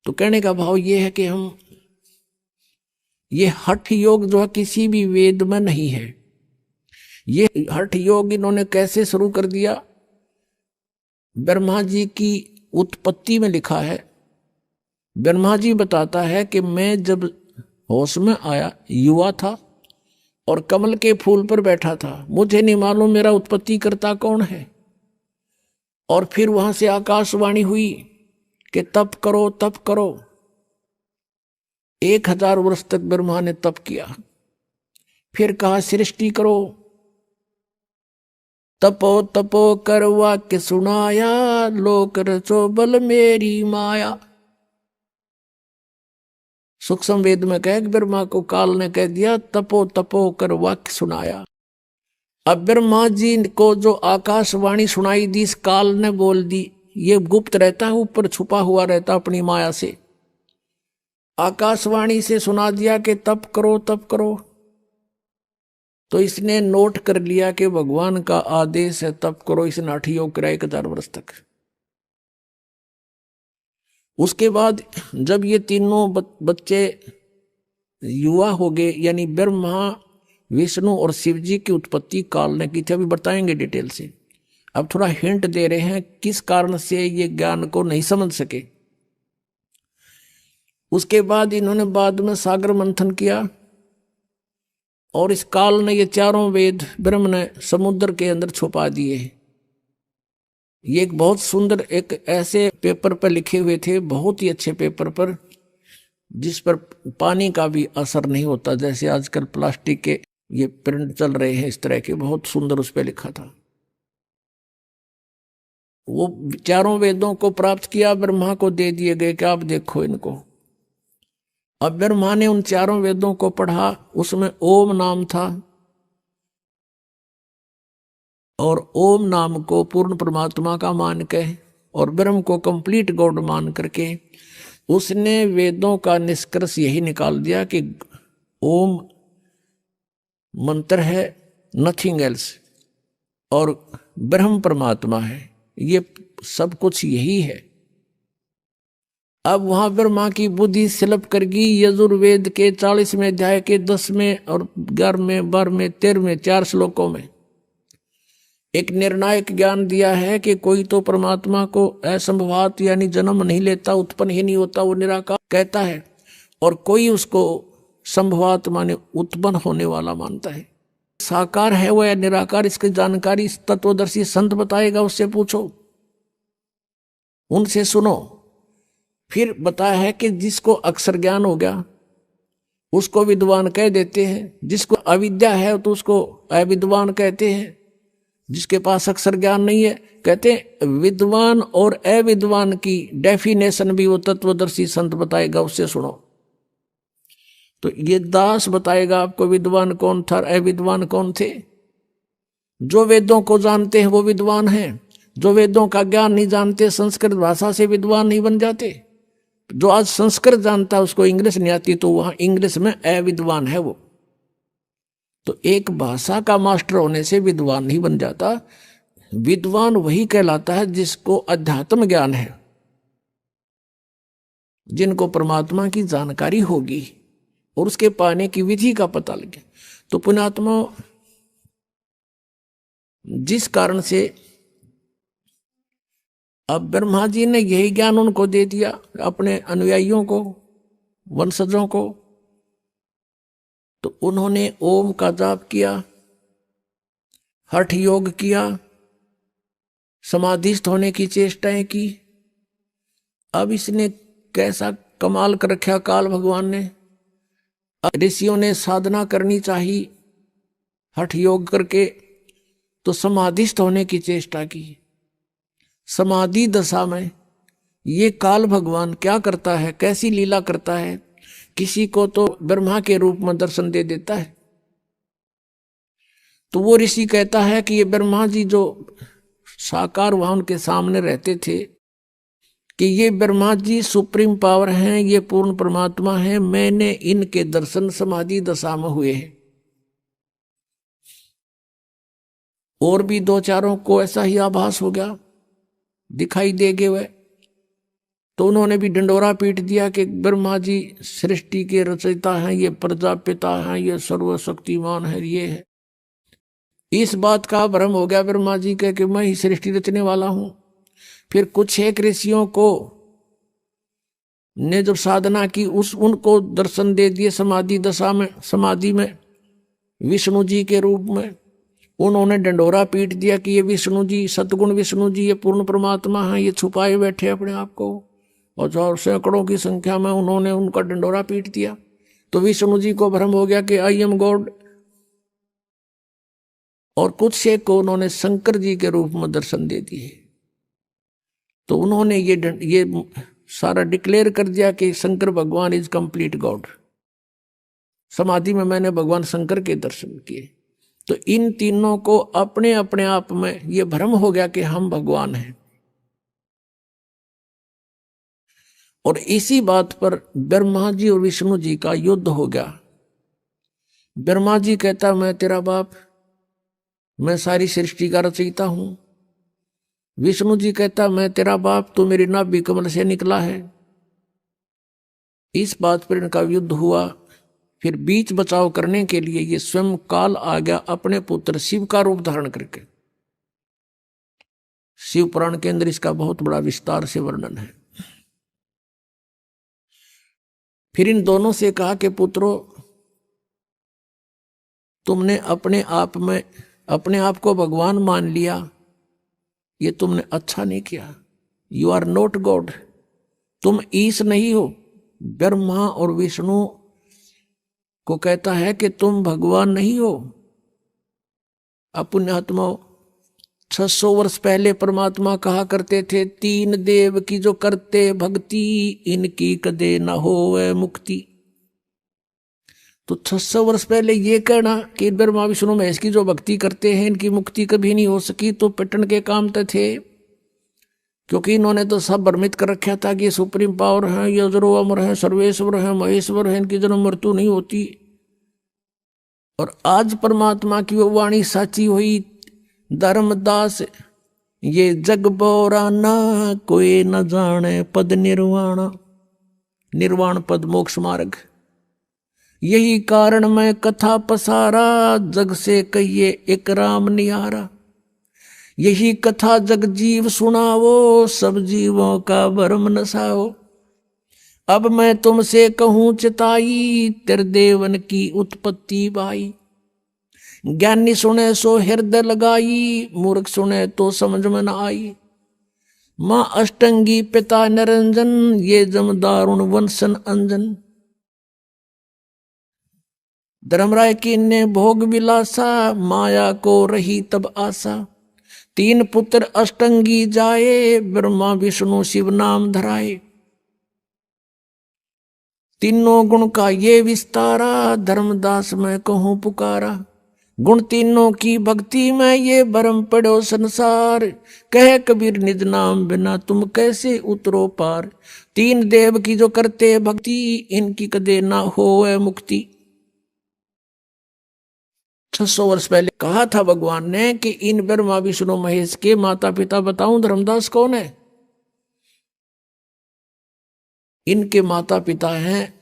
तो कहने का भाव ये है कि हम ये हठ योग जो है किसी भी वेद में नहीं है। ये हठ योग इन्होंने कैसे शुरू कर दिया? ब्रह्मा जी की उत्पत्ति में लिखा है। ब्रह्मा जी बताता है कि मैं जब होश में आया, युवा था और कमल के फूल पर बैठा था, मुझे नहीं मालूम मेरा उत्पत्ति करता कौन है। और फिर वहां से आकाशवाणी हुई कि तप करो तप करो। 1000 वर्ष तक ब्रह्मा ने तप किया। फिर कहा सृष्टि करो, तपो तपो कर वाक्य सुनाया, लोक रचो बल मेरी माया। सूक्ष्म वेद में कह ब्रह्मा को काल ने कह दिया तपो तपो कर वाक्य सुनाया। अब ब्रह्मा जी को जो आकाशवाणी सुनाई दी, इस काल ने बोल दी। ये गुप्त रहता है, ऊपर छुपा हुआ रहता अपनी माया से। आकाशवाणी से सुना दिया कि तप करो तप करो। तो इसने नोट कर लिया कि भगवान का आदेश है तप करो। इसने हठ योग करा 1000 वर्ष तक। उसके बाद जब ये तीनों बच्चे युवा हो गए, यानी ब्रह्मा, विष्णु और शिव जी की उत्पत्ति काल ने की थी। अभी बताएंगे डिटेल से। अब थोड़ा हिंट दे रहे हैं किस कारण से ये ज्ञान को नहीं समझ सके। उसके बाद इन्होंने बाद में सागर मंथन किया और इस काल ने ये चारों वेद ब्रह्म ने समुद्र के अंदर छुपा दिए। ये एक बहुत सुंदर एक ऐसे पेपर पर लिखे हुए थे, बहुत ही अच्छे पेपर पर, जिस पर पानी का भी असर नहीं होता। जैसे आजकल प्लास्टिक के ये प्रिंट चल रहे हैं इस तरह के, बहुत सुंदर उस पर लिखा था। वो चारों वेदों को प्राप्त किया, ब्रह्मा को दे दिए गए कि आप देखो इनको। अब ब्रह्मा ने उन चारों वेदों को पढ़ा, उसमें ओम नाम था, और ओम नाम को पूर्ण परमात्मा का मान के और ब्रह्म को कंप्लीट गॉड मान करके उसने वेदों का निष्कर्ष यही निकाल दिया कि ओम मंत्र है, नथिंग एल्स, और ब्रह्म परमात्मा है, ये सब कुछ यही है। अब वहां ब्रह्मा की बुद्धि स्लप कर गई। यजुर्वेद के 40वें अध्याय के 10वें और 11वें 12वें 13वें 4 श्लोकों में एक निर्णायक ज्ञान दिया है कि कोई तो परमात्मा को असंभवात यानी जन्म नहीं लेता, उत्पन्न ही नहीं होता, वो निराकार कहता है, और कोई उसको संभवात माने उत्पन्न होने वाला मानता है। साकार है वो या निराकार, इसकी जानकारी तत्वदर्शी संत बताएगा, उससे पूछो, उनसे सुनो। फिर बताया है कि जिसको अक्षर ज्ञान हो गया उसको विद्वान कह देते हैं। जिसको अविद्या है तो उसको अविद्वान कहते हैं। जिसके पास अक्षर ज्ञान नहीं है, कहते हैं विद्वान और अविद्वान की डेफिनेशन भी वो तत्वदर्शी संत बताएगा, उससे सुनो। तो ये दास बताएगा आपको विद्वान कौन था, अविद्वान कौन थे। जो वेदों को जानते हैं वो विद्वान हैं। जो वेदों का ज्ञान नहीं जानते, संस्कृत भाषा से विद्वान नहीं बन जाते। जो आज संस्कृत जानता है उसको इंग्लिश नहीं आती, तो वहां इंग्लिश में अविद्वान है वो। तो एक भाषा का मास्टर होने से विद्वान नहीं बन जाता। विद्वान वही कहलाता है जिसको अध्यात्म ज्ञान है, जिनको परमात्मा की जानकारी होगी और उसके पाने की विधि का पता लगे। तो पुण्यात्मा, जिस कारण से अब ब्रह्मा जी ने यही ज्ञान उनको दे दिया, अपने अनुयायियों को, वंशजों को, तो उन्होंने ओम का जाप किया, हठ योग किया, समाधिस्थ होने की चेष्टाएं की। अब इसने कैसा कमाल कर रखा काल भगवान ने। ऋषियों ने साधना करनी चाहिए हठ योग करके, तो समाधिस्थ होने की चेष्टा की। समाधि दशा में ये काल भगवान क्या करता है, कैसी लीला करता है। किसी को तो ब्रह्मा के रूप में दर्शन दे देता है। तो वो ऋषि कहता है कि ये ब्रह्मा जी जो साकार वहां उनके सामने रहते थे, कि ये ब्रह्मा जी सुप्रीम पावर हैं, ये पूर्ण परमात्मा हैं, मैंने इनके दर्शन समाधि दशा में हुए हैं। और भी दो चारों को ऐसा ही आभास हो गया, दिखाई देंगे वह। तो उन्होंने भी डंडोरा पीट दिया कि ब्रह्मा जी सृष्टि के रचयिता हैं, ये प्रजापिता हैं, ये सर्वशक्तिमान है, ये है। इस बात का भ्रम हो गया ब्रह्मा जी के कि मैं ही सृष्टि रचने वाला हूं। फिर कुछ एक ऋषियों को ने जब साधना की, उनको दर्शन दे दिए समाधि दशा में, समाधि में विष्णु जी के रूप में। उन्होंने डंडोरा पीट दिया कि ये विष्णु जी, सतगुण विष्णु जी, ये पूर्ण परमात्मा है, ये छुपाए बैठे अपने आप को। और सैकड़ों की संख्या में उन्होंने उनका डंडोरा पीट दिया। तो विष्णु जी को भ्रम हो गया कि आई एम गॉड। और कुछ एक को उन्होंने शंकर जी के रूप में दर्शन दे दिए। तो उन्होंने ये सारा डिक्लेयर कर दिया कि शंकर भगवान इज कंप्लीट गॉड। समाधि में मैंने भगवान शंकर के दर्शन किए। तो इन तीनों को अपने अपने आप में ये भ्रम हो गया कि हम भगवान हैं। और इसी बात पर ब्रह्मा जी और विष्णु जी का युद्ध हो गया। ब्रह्मा जी कहता मैं तेरा बाप, मैं सारी सृष्टि का रचयिता हूं। विष्णु जी कहता मैं तेरा बाप, तू मेरी नाभि कमल से निकला है। इस बात पर इनका युद्ध हुआ। फिर बीच बचाव करने के लिए ये स्वयं काल आ गया, अपने पुत्र शिव का रूप धारण करके। शिव पुराण के अंदर इसका बहुत बड़ा विस्तार से वर्णन है। फिर इन दोनों से कहा कि पुत्रों, तुमने अपने आप में अपने आप को भगवान मान लिया, ये तुमने अच्छा नहीं किया। यू आर नॉट गॉड, तुम ईश नहीं हो। ब्रह्मा और विष्णु को कहता है कि तुम भगवान नहीं हो। पुण्यात्मा, 600 वर्ष पहले परमात्मा कहा करते थे, तीन देव की जो करते भक्ति, इनकी कदे न होवे मुक्ति। तो 600 वर्ष पहले ये कहना कि ब्रह्मा विष्णु महेश की जो भक्ति करते हैं इनकी मुक्ति कभी नहीं हो सकी, तो पिटन के काम तो थे। क्योंकि इन्होंने तो सब भ्रमित कर रखा था कि ये सुप्रीम पावर है, ये अजरो अमर है, सर्वेश्वर है, महेश्वर है, इनकी जन्म मृत्यु नहीं होती। और आज परमात्मा की वो वाणी साची हुई, धर्मदास ये जग बोराना, कोई न जाने पद निर्वाण। निर्वाण पद मोक्ष मार्ग। यही कारण मैं कथा पसारा, जग से कहिए एक राम निहारा। यही कथा जग जीव सुनावो, सब जीवों का भरम नसाओ। अब मैं तुमसे कहूं चिताई, तेरे देवन की उत्पत्ति बाई। ज्ञानी सुने सो हृदय लगाई, मूर्ख सुने तो समझ में न आई। माँ अष्टंगी पिता निरंजन, ये जम दारुण वंशन अंजन। धर्मराय की ने भोग विलासा, माया को रही तब आशा। 3 पुत्र अष्टंगी जाए, ब्रह्मा विष्णु शिव नाम धराए। तीनों गुण का ये विस्तारा, धर्मदास मैं कहूं पुकारा। गुण तीनों की भक्ति में ये भरम पड़ो संसार, कह कबीर निज नाम बिना तुम कैसे उतरो पार। 3 देव की जो करते भक्ति, इनकी कदे ना होवे मुक्ति। 600 वर्ष पहले कहा था भगवान ने कि इन ब्रह्मा विष्णु महेश के माता पिता बताऊं धर्मदास कौन है। इनके माता पिता हैं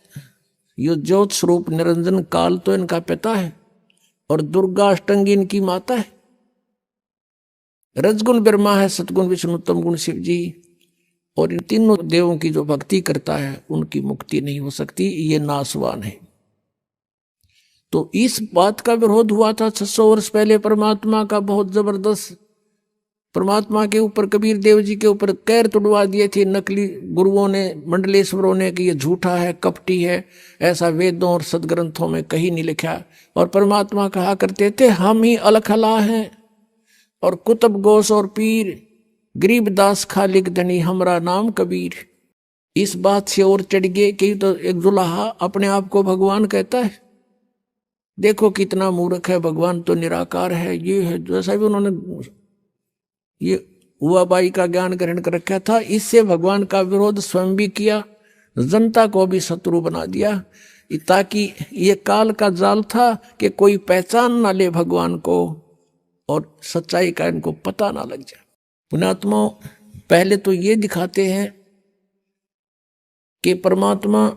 यो ज्योत स्वरूप निरंजन काल तो इनका पिता है, और दुर्गा अष्टंगी इनकी माता है। रजगुण ब्रह्मा है, सतगुण विष्णु, तम गुण शिव जी। और इन तीनों देवों की जो भक्ति करता है उनकी मुक्ति नहीं हो सकती, ये नासवान है। तो इस बात का विरोध हुआ था 600 वर्ष पहले परमात्मा का बहुत जबरदस्त। परमात्मा के ऊपर कबीर देव जी के ऊपर कैर तुड़वा दिए थे नकली गुरुओं ने, मंडलेश्वरों ने, कि ये झूठा है, कपटी है, ऐसा वेदों और सदग्रंथों में कहीं नहीं लिखा। और परमात्मा कहा करते थे हम ही अलखला हैं, और कुतुब गोस और पीर, गरीबदास खालिक धनी हमरा नाम कबीर। इस बात से और चढ़ गए कि तो एक दुल्हा अपने आप को भगवान कहता है। देखो कितना मूर्ख है, भगवान तो निराकार है, ये है। जैसा भी उन्होंने ये हुआबाई का ज्ञान ग्रहण कर रखा था, इससे भगवान का विरोध स्वयं भी किया, जनता को भी शत्रु बना दिया, ताकि ये काल का जाल था कि कोई पहचान ना ले भगवान को और सच्चाई का इनको पता ना लग जाए। पुण्यात्मा पहले तो ये दिखाते हैं कि परमात्मा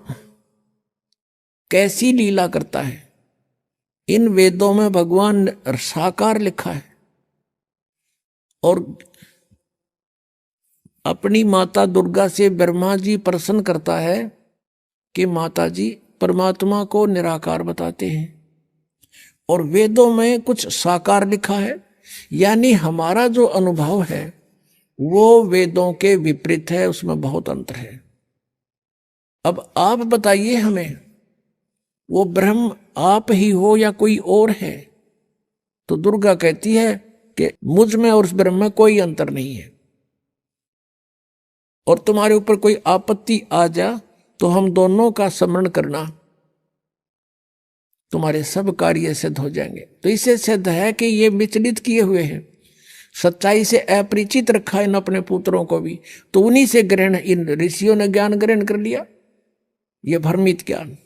कैसी लीला करता है। इन वेदों में भगवान साकार लिखा है, और अपनी माता दुर्गा से ब्रह्मा जी प्रसन्न करता है कि माता जी परमात्मा को निराकार बताते हैं, और वेदों में कुछ साकार लिखा है। यानी हमारा जो अनुभव है वो वेदों के विपरीत है, उसमें बहुत अंतर है। अब आप बताइए हमें, वो ब्रह्म आप ही हो या कोई और है? तो दुर्गा कहती है कि मुझ में और उस ब्रह्म में कोई अंतर नहीं है, और तुम्हारे ऊपर कोई आपत्ति आ जा तो हम दोनों का स्मरण करना, तुम्हारे सब कार्य सिद्ध हो जाएंगे। तो इससे सिद्ध है कि ये विचलित किए हुए हैं, सच्चाई से अपरिचित रखा इन अपने पुत्रों को भी, तो उन्हीं से ग्रहण, इन ऋषियों ने ज्ञान ग्रहण कर लिया, ये भ्रमित ज्ञान।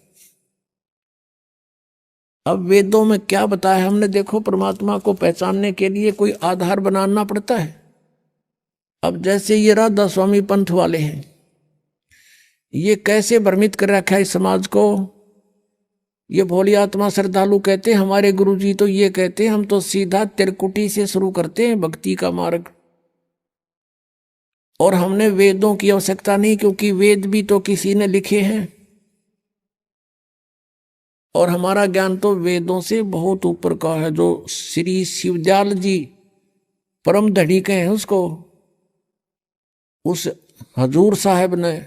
अब वेदों में क्या बताया हमने, देखो परमात्मा को पहचानने के लिए कोई आधार बनाना पड़ता है। अब जैसे ये राधा स्वामी पंथ वाले हैं, ये कैसे भ्रमित कर रखा है इस समाज को। ये भोली आत्मा श्रद्धालु कहते हैं हमारे गुरुजी तो ये कहते हैं हम तो सीधा त्रिकुटी से शुरू करते हैं भक्ति का मार्ग, और हमने वेदों की आवश्यकता नहीं, क्योंकि वेद भी तो किसी ने लिखे हैं, और हमारा ज्ञान तो वेदों से बहुत ऊपर का है। जो श्री शिवदयाल जी परम धड़ी के हैं, उसको उस हजूर साहब ने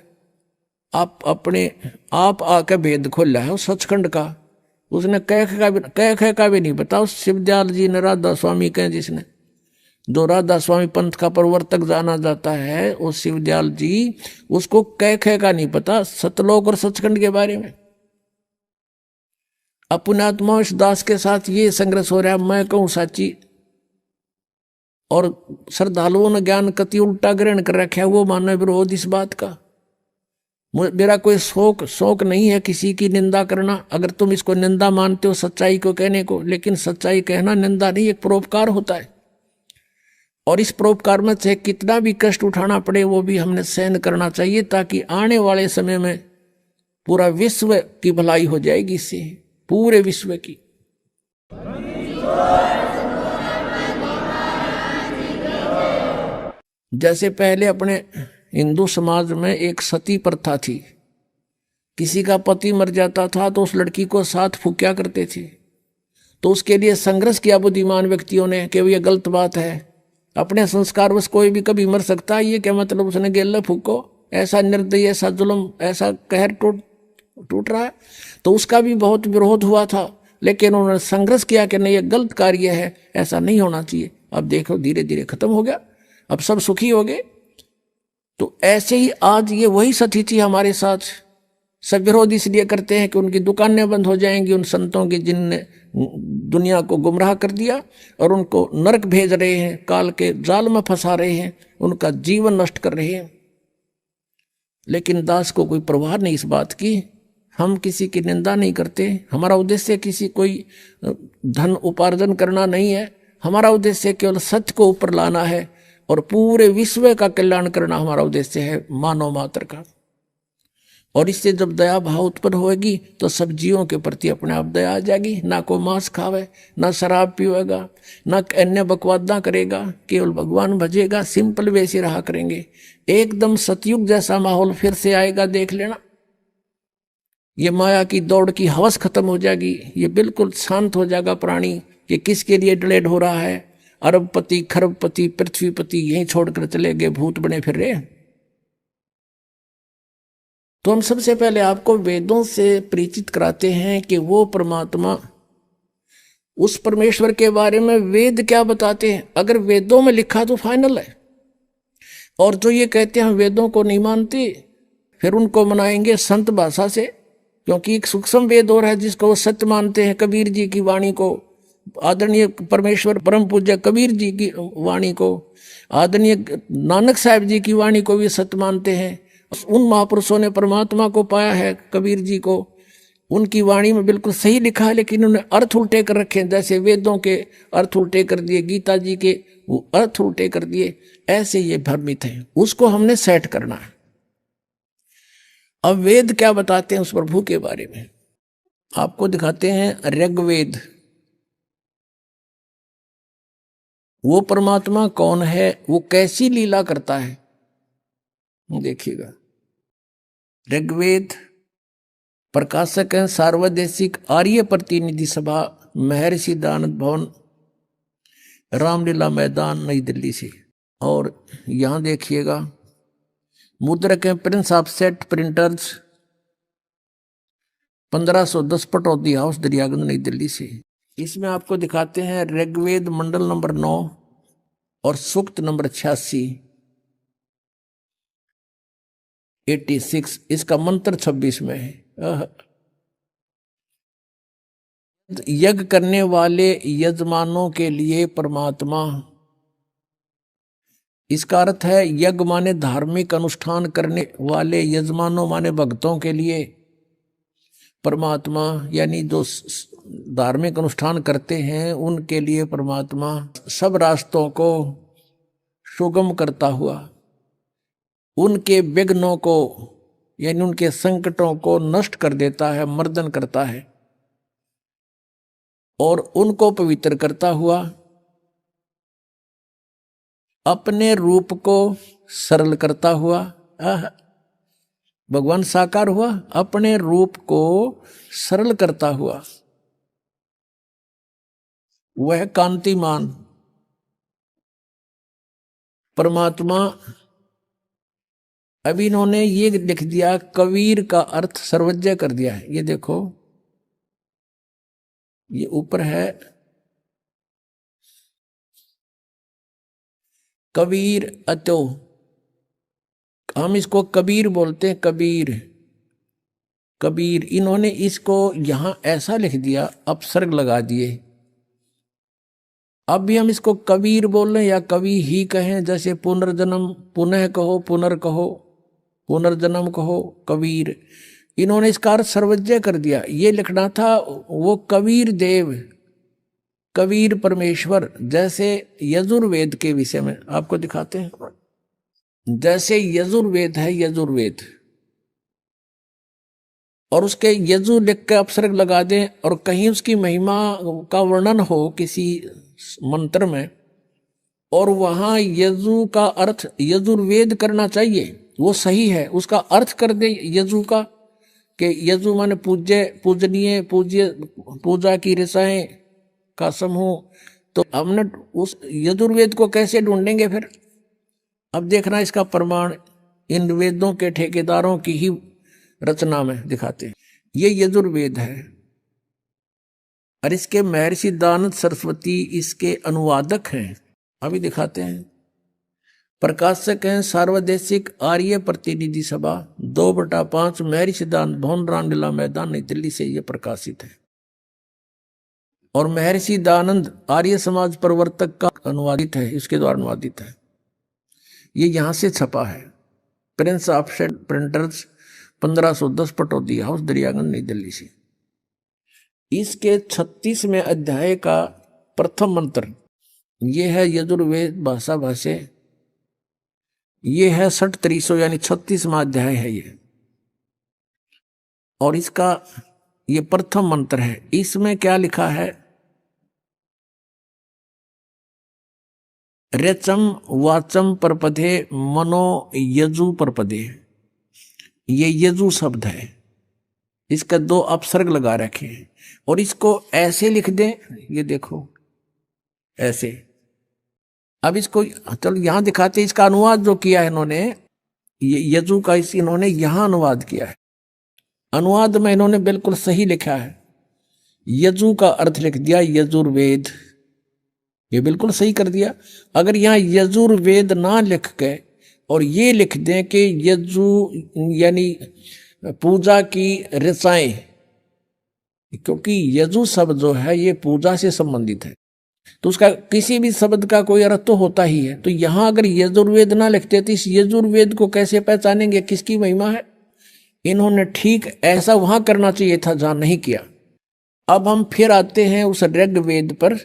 आप आके भेद खोला है उस सचखंड का। उसने कह का भी नहीं बता। उस शिवदयाल जी ने राधा स्वामी कहे, जिसने जो राधा स्वामी पंथ का प्रवर्तक जाना जाता है, उस शिवदयाल जी, उसको कह का नहीं पता सतलोक और सचखंड के बारे में। पुण्यात्मा इस दास के साथ ये संघर्ष हो रहा है। मैं कहूं साची, और श्रद्धालुओं ने ज्ञान कति उल्टा ग्रहण कर रखा है, वो मानव विरोध इस बात का। मेरा कोई शौक नहीं है किसी की निंदा करना। अगर तुम इसको निंदा मानते हो सच्चाई को कहने को, लेकिन सच्चाई कहना निंदा नहीं, एक परोपकार होता है, और इस परोपकार में चाहे कितना भी कष्ट उठाना पड़े वो भी हमने सहन करना चाहिए, ताकि आने वाले समय में पूरा विश्व की भलाई हो जाएगी, इससे पूरे विश्व की। जैसे पहले अपने हिंदू समाज में एक सती प्रथा थी, किसी का पति मर जाता था तो उस लड़की को साथ फूंका करते थे। तो उसके लिए संघर्ष किया बुद्धिमान व्यक्तियों ने कि ये गलत बात है, अपने संस्कार बस कोई भी कभी मर सकता है, ये क्या मतलब उसने गेल्ला फूको, ऐसा निर्दयी, ऐसा जुल्म, ऐसा कहर टूट रहा है। तो उसका भी बहुत विरोध हुआ था, लेकिन उन्होंने संघर्ष किया कि नहीं ये गलत कार्य है, ऐसा नहीं होना चाहिए। अब देखो धीरे धीरे खत्म हो गया, अब सब सुखी हो गए। तो ऐसे ही आज ये वही स्थिति हमारे साथ। सब विरोध इसलिए करते हैं कि उनकी दुकानें बंद हो जाएंगी, उन संतों की जिनने दुनिया को गुमराह कर दिया और उनको नरक भेज रहे हैं, काल के जाल में फंसा रहे हैं, उनका जीवन नष्ट कर रहे हैं। लेकिन दास को कोई परवाह नहीं इस बात की। हम किसी की निंदा नहीं करते। हमारा उद्देश्य किसी कोई धन उपार्जन करना नहीं है। हमारा उद्देश्य केवल सत्य को ऊपर लाना है और पूरे विश्व का कल्याण करना हमारा उद्देश्य है, मानव मात्र का। और इससे जब दया भाव उत्पन्न होगी तो सब जीवों के प्रति अपने आप दया आ जाएगी। ना को मांस खावे, ना शराब पीवेगा, ना अन्य बकवादा करेगा, केवल भगवान भजेगा, सिंपल वैसे रहा करेंगे। एकदम सतयुग जैसा माहौल फिर से आएगा, देख लेना। ये माया की दौड़ की हवस खत्म हो जाएगी, ये बिल्कुल शांत हो जाएगा प्राणी। ये किसके लिए डिलेड हो रहा है? अरबपति, खरबपति, पृथ्वीपति यहीं छोड़कर चले गए, भूत बने फिर रहे। तो हम सबसे पहले आपको वेदों से परिचित कराते हैं कि वो परमात्मा, उस परमेश्वर के बारे में वेद क्या बताते हैं। अगर वेदों में लिखा तो फाइनल है। और जो ये कहते हैं हम वेदों को नहीं मानते, फिर उनको मनाएंगे संत भाषा से, क्योंकि एक सूक्ष्म वेद और है जिसको वो सत्य मानते हैं। कबीर जी की वाणी को, आदरणीय परमेश्वर परम पूज्य कबीर जी की वाणी को, आदरणीय नानक साहब जी की वाणी को भी सत्य मानते हैं। उन महापुरुषों ने परमात्मा को पाया है, कबीर जी को, उनकी वाणी में बिल्कुल सही लिखा है, लेकिन उन्हें अर्थ उल्टे कर रखे हैं। जैसे वेदों के अर्थ उल्टे कर दिए, गीता जी के वो अर्थ उल्टे कर दिए, ऐसे ये भ्रमित है। उसको हमने सेट करना है। अब वेद क्या बताते हैं उस प्रभु के बारे में, आपको दिखाते हैं। ऋग्वेद, वो परमात्मा कौन है, वो कैसी लीला करता है, देखिएगा। ऋग्वेद प्रकाशक है सार्वदेशिक आर्य प्रतिनिधि सभा, महर्षि दयानंद भवन, रामलीला मैदान, नई दिल्ली से। और यहां देखिएगा मुद्रक है Prince of set printers, 1510 Pataudi house, Daryaganj, नई दिल्ली से। इसमें आपको दिखाते हैं ऋग्वेद मंडल नंबर 9 और सूक्त नंबर 86, इसका मंत्र 26 में है। यज्ञ करने वाले यजमानों के लिए परमात्मा, इसका अर्थ है यज्ञ माने धार्मिक अनुष्ठान करने वाले, यजमानों माने भक्तों के लिए परमात्मा, यानी जो धार्मिक अनुष्ठान करते हैं उनके लिए परमात्मा सब रास्तों को सुगम करता हुआ, उनके विघ्नों को यानी उनके संकटों को नष्ट कर देता है, मर्दन करता है, और उनको पवित्र करता हुआ अपने रूप को सरल करता हुआ। भगवान साकार हुआ, अपने रूप को सरल करता हुआ, वह कांतिमान परमात्मा। अभी इन्होंने ये लिख दिया, कबीर का अर्थ सर्वज्ञ कर दिया है। ये देखो, ये ऊपर है कबीर अतो, हम इसको कबीर बोलते हैं, कबीर कबीर। इन्होंने इसको यहां ऐसा लिख दिया, अपसर्ग लगा दिए। अब भी हम इसको कबीर बोल रहे या कवि ही कहें, जैसे पुनर्जन्म पुनः कहो, पुनर्कहो, पुनर्जन्म कहो, कबीर। इन्होंने इसका अर्थ सर्वज्ञ कर दिया। ये लिखना था वो कबीर देव, कबीर परमेश्वर। जैसे यजुर्वेद के विषय में आपको दिखाते हैं, जैसे यजुर्वेद है, यजुर्वेद, और उसके यजु लिख के अपसर्ग लगा दें, और कहीं उसकी महिमा का वर्णन हो किसी मंत्र में, और वहां यजु का अर्थ यजुर्वेद करना चाहिए, वो सही है। उसका अर्थ कर दे यजु का, कि यजु माने पूज्य, पूजनीय, पूज्य, पूजा की रसाएं का समूह। तो हमने उस यजुर्वेद को कैसे ढूंढेंगे फिर? अब देखना इसका प्रमाण इन वेदों के ठेकेदारों की ही रचना में दिखाते हैं। ये यजुर्वेद है, और इसके महर्षि दयानंद सरस्वती इसके अनुवादक हैं। अभी दिखाते हैं। प्रकाशक हैं सार्वदेशिक आर्य प्रतिनिधि सभा 2/5 महर्षि दयानंद भवन रामलीला मैदान नई दिल्ली से ये प्रकाशित है। और महर्षि दयानंद आर्य समाज प्रवर्तक का अनुवादित है, इसके द्वारा अनुवादित है। ये यहां से छपा है, Prince offset printers 1510 Pataudi house Daryaganj नई दिल्ली से। इसके 36वें अध्याय का प्रथम मंत्र ये है यजुर्वेद भाषा भाष्य। ये है 6300 यानी 36वां अध्याय है ये। और इसका ये प्रथम मंत्र है। इसमें क्या लिखा है? रेचम वाचम परपदे मनो यजु परपदे। ये यजु शब्द है, इसका 2 अपसर्ग लगा रखे हैं। और इसको ऐसे लिख दें, ये देखो ऐसे। अब इसको चलो यहां दिखाते, इसका अनुवाद जो किया है इन्होंने, ये यजु का इन्होंने यहां अनुवाद किया है। अनुवाद में इन्होंने बिल्कुल सही लिखा है। यजु का अर्थ लिख दिया यजुर्वेद, ये बिल्कुल सही कर दिया। अगर यहां यजुर्वेद ना लिख के और ये लिख दें कि यजु यानी पूजा की ऋचाएं, क्योंकि यजु शब्द जो है ये पूजा से संबंधित है, तो उसका किसी भी शब्द का कोई अर्थ तो होता ही है। तो यहां अगर यजुर्वेद ना लिखते तो इस यजुर्वेद को कैसे पहचानेंगे किसकी महिमा है? इन्होंने ठीक ऐसा वहां करना चाहिए था जहां नहीं किया। अब हम फिर आते हैं उस ऋग्वेद पर,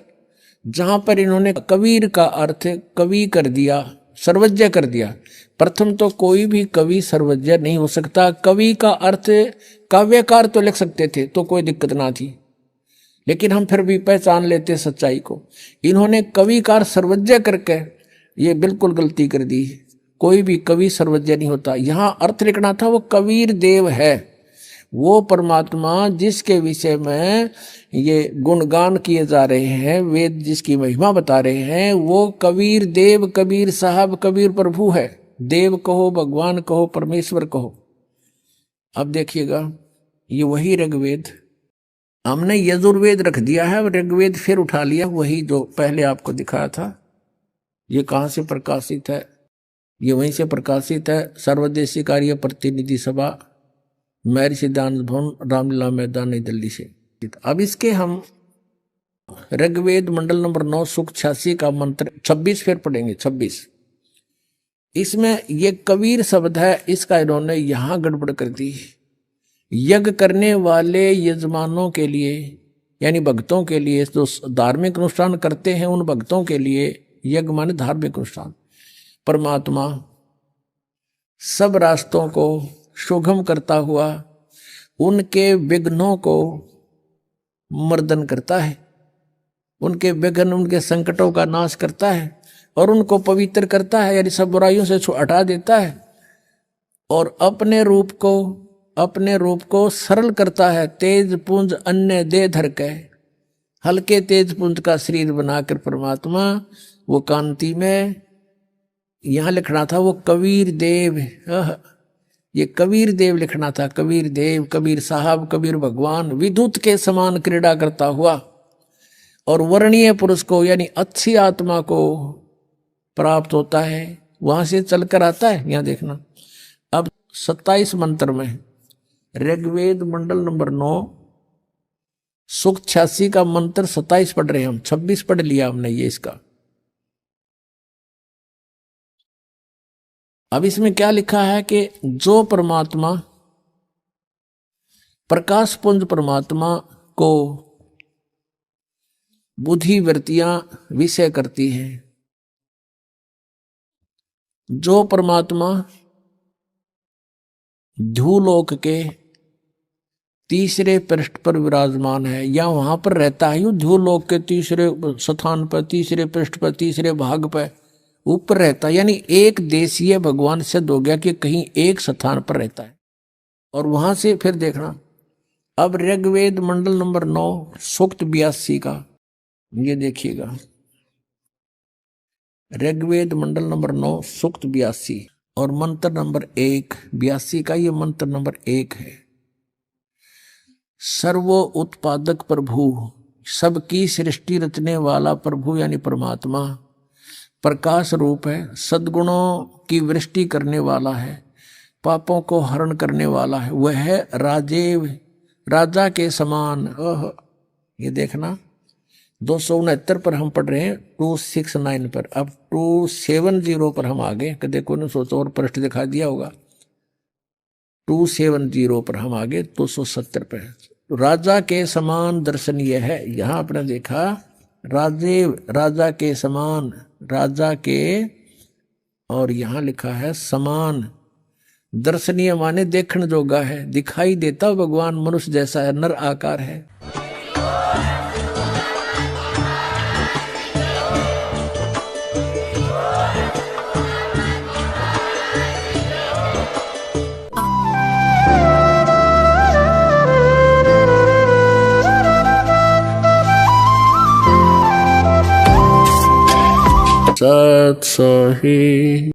जहां पर इन्होंने कबीर का अर्थ कवि कर दिया, सर्वज्ञ कर दिया। प्रथम तो कोई भी कवि सर्वज्ञ नहीं हो सकता। कवि का अर्थ काव्यकार तो लिख सकते थे तो कोई दिक्कत ना थी, लेकिन हम फिर भी पहचान लेते सच्चाई को। इन्होंने कविकार सर्वज्ञ करके ये बिल्कुल गलती कर दी। कोई भी कवि सर्वज्ञ नहीं होता। यहां अर्थ लिखना था वो कबीर देव है, वो परमात्मा जिसके विषय में ये गुणगान किए जा रहे हैं, वेद जिसकी महिमा बता रहे हैं, वो कबीर देव, कबीर साहब, कबीर प्रभु है। देव कहो, भगवान कहो, परमेश्वर कहो। अब देखिएगा ये वही ऋग्वेद, हमने यजुर्वेद रख दिया है, ऋग्वेद फिर उठा लिया, वही जो पहले आपको दिखाया था। ये कहां से प्रकाशित है? ये वहीं से प्रकाशित है, सर्वदेशिक आर्य प्रतिनिधि सभा महर्षि दयानंद भवन रामलीला मैदान नई दिल्ली से। अब इसके हम ऋग्वेद मंडल नंबर 9 सूक्त 86 का मंत्र 26 फिर पढ़ेंगे। 26 इसमें ये कबीर शब्द है, इसका इन्होंने यहां गड़बड़ कर दी। यज्ञ करने वाले यजमानों के लिए यानी भक्तों के लिए, जो धार्मिक अनुष्ठान करते हैं उन भक्तों के लिए यज्ञ माने धार्मिक अनुष्ठान। परमात्मा सब रास्तों को सुगम करता हुआ उनके विघ्नों को मर्दन करता है, उनके विघ्न उनके संकटों का नाश करता है और उनको पवित्र करता है, यानी सब बुराइयों से हटा देता है और अपने रूप को सरल करता है। तेज पुंज अन्य दे धर के, हल्के तेज पुंज का शरीर बनाकर परमात्मा वो कांति में, यहां लिखना था वो कबीर देव, ये कबीर देव लिखना था। कबीर देव, कबीर साहब, कबीर भगवान विद्युत के समान क्रीड़ा करता हुआ और वर्णीय पुरुष को यानी अच्छी आत्मा को प्राप्त होता है, वहां से चलकर आता है। यहां देखना अब 27 मंत्र में ऋग्वेद मंडल नंबर 9 सूक्त 86 का मंत्र 27 पढ़ रहे हैं हम। 26 पढ़ लिया हमने ये इसका। अब इसमें क्या लिखा है कि जो परमात्मा प्रकाश पुंज परमात्मा को बुद्धि वृत्तियां विषय करती हैं, जो परमात्मा ध्रुवलोक के तीसरे पृष्ठ पर विराजमान है या वहां पर रहता है, ध्रुवलोक के तीसरे स्थान पर, तीसरे पृष्ठ पर, तीसरे भाग पर ऊपर रहता है, यानी एक देशीय भगवान सिद्ध हो गया कि कहीं एक स्थान पर रहता है। और वहां से फिर देखना अब ऋग्वेद मंडल नंबर 9 सूक्त 82 का ये देखिएगा। ऋग्वेद मंडल नंबर 9 सूक्त 82 और मंत्र नंबर 1 82 का ये मंत्र नंबर 1 है। सर्वो उत्पादक प्रभु सबकी सृष्टि रचने वाला प्रभु यानी परमात्मा प्रकाश रूप है, सद्गुणों की वृष्टि करने वाला है, पापों को हरण करने वाला है। वह है राजेव, राजा के समान। ओह, ये देखना 269 पर हम पढ़ रहे हैं 269 पर, अब 270 पर हम आगे। देखो ने सोचो और पृष्ठ दिखा दिया होगा। 270 पर हम आगे 270 पे। राजा के समान दर्शन यह है, यहां आपने देखा राजेव, राजा के समान, राजा के, और यहां लिखा है समान। दर्शनीय माने देखने जोगा है, दिखाई देता भगवान मनुष्य जैसा है, नर आकार है। सत सही।